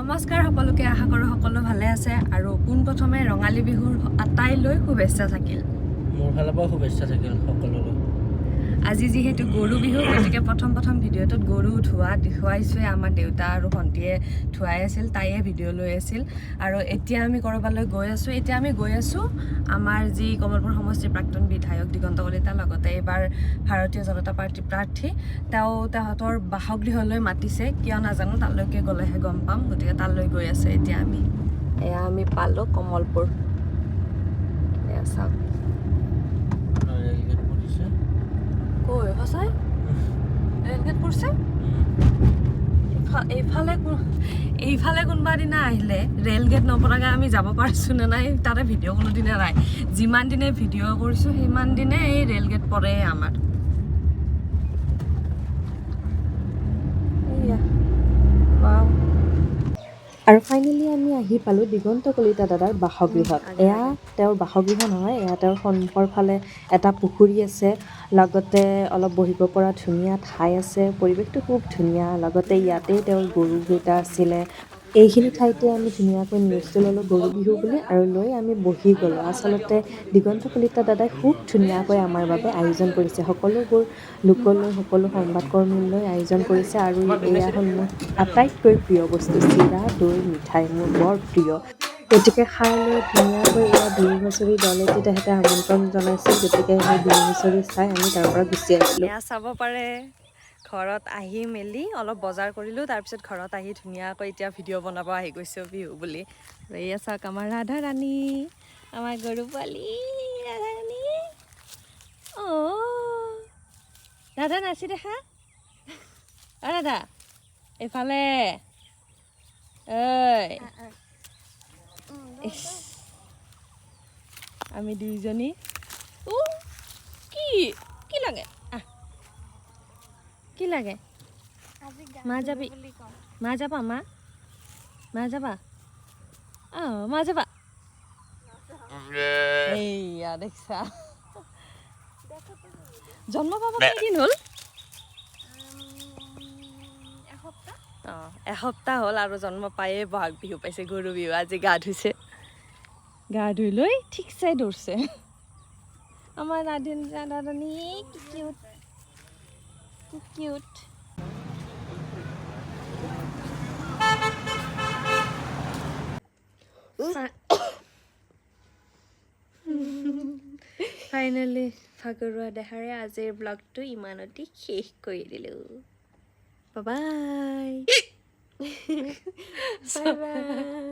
নমস্কাৰ সকলোকে আশা কৰোঁ সকলো ভালে আছে আৰু পোনপ্ৰথমে ৰঙালী বিহুৰ আটাইলৈ শুভেচ্ছা থাকিল মোৰ ফালৰ পৰা শুভেচ্ছা থাকিল সকলোলৈ আজি যিহেতু গৰু বিহু গতিকে প্ৰথম ভিডিঅ'টোত গৰু ধোৱা দেখুৱাইছোৱে আমাৰ দেউতা আৰু ভণ্টিয়ে ধুৱাই আছিল তাইয়ে ভিডিঅ' লৈ আছিল আৰু এতিয়া আমি কৰবালৈ গৈ আছোঁ এতিয়া আমি গৈ আছোঁ আমাৰ যি কমলপুৰ সমষ্টিৰ প্ৰাক্তন বিধায়ক দিগন্ত কলিতা লগতে এইবাৰ ভাৰতীয় জনতা পাৰ্টীৰ প্ৰাৰ্থী তাহঁতৰ বাসগৃহলৈ মাতিছে কিয় নাজানো তালৈকে গ'লেহে গম পাম গতিকে তালৈ গৈ আছে এতিয়া আমি পালোঁ কমলপুৰ এয়া চাওক কৈ সঁচাই ৰেলগেট পৰিছে এইফালে কোনোবা দিনা আহিলে ৰেলগেট নপৰাকৈ আমি যাব পাৰিছোঁ নে নাই তাতে ভিডিঅ' কোনো দিনে নাই যিমান দিনে ভিডিঅ' কৰিছোঁ সিমান দিনে এই ৰেলগেট পৰে আমাৰ আৰু ফাইনেলি আমি আহি পালোঁ দিগন্ত কলিতা দাদাৰ বাসগৃহত এয়া তেওঁৰ বাসগৃহ নহয় এয়া তেওঁৰ সন্মুখৰ ফালে এটা পুখুৰী আছে লগতে অলপ বহিব পৰা ধুনীয়া ঠাই আছে পৰিৱেশটো খুব ধুনীয়া লগতে ইয়াতেই তেওঁৰ গৰুকেইটা আছিলে এইখিনি ঠাইতে আমি ধুনীয়াকৈ নিউজটো ল'লোঁ গৰু বিহু বুলি আৰু লৈ আমি বহি গ'লোঁ আচলতে দিগন্ত কলিতা দাদাই খুব ধুনীয়াকৈ আমাৰ বাবে আয়োজন কৰিছে সকলোবোৰ লোকলৈ সকলো সংবাদকৰ্মীলৈ আয়োজন কৰিছে আৰু এয়া হ'ল মোৰ আটাইতকৈ প্ৰিয় বস্তু চিৰা দৈ মিঠাই মোৰ বৰ প্ৰিয় গতিকে খাই লৈ ধুনীয়াকৈ এয়া বিহু হুঁচৰি দলেটি তেখেতে আমন্ত্ৰণ জনাইছিল গতিকে সেই বিহু হুঁচৰি চাই আমি তাৰ পৰা গুচি আহিছিলোঁ এয়া চাব পাৰে ঘৰত আহি মেলি অলপ বজাৰ কৰিলোঁ তাৰপিছত ঘৰত আহি ধুনীয়াকৈ এতিয়া ভিডিঅ' বনাব আহি গৈছোঁ বিহু বুলি এয়া চাওক আমাৰ ৰাধা ৰাণী আমাৰ গৰু পোৱালি ৰাধা ৰাণী ৰাধা নাচি দেখা ৰাধা এইফালে আমি দুইজনী কি লাগে কি লাগে মা যাবি মা যাবা মা যাবা মা যাবা এইয়া দেখছা জন্ম পাবা কেইদিন হ'ল এসপ্তাহ হ'ল আৰু জন্ম পায়ে বহাগ বিহু পাইছে গৰু বিহু আজি গা ধুইছে গা ধুই লৈ ঠিকছে দৌৰছে আমাৰ ৰাধাৰাণী কি কিউট ফাইনেলি ভাগৰুৱা দেহাৰে আজিৰ ব্লগটো ইমানতে শেষ কৰি দিলোঁ বাই বাই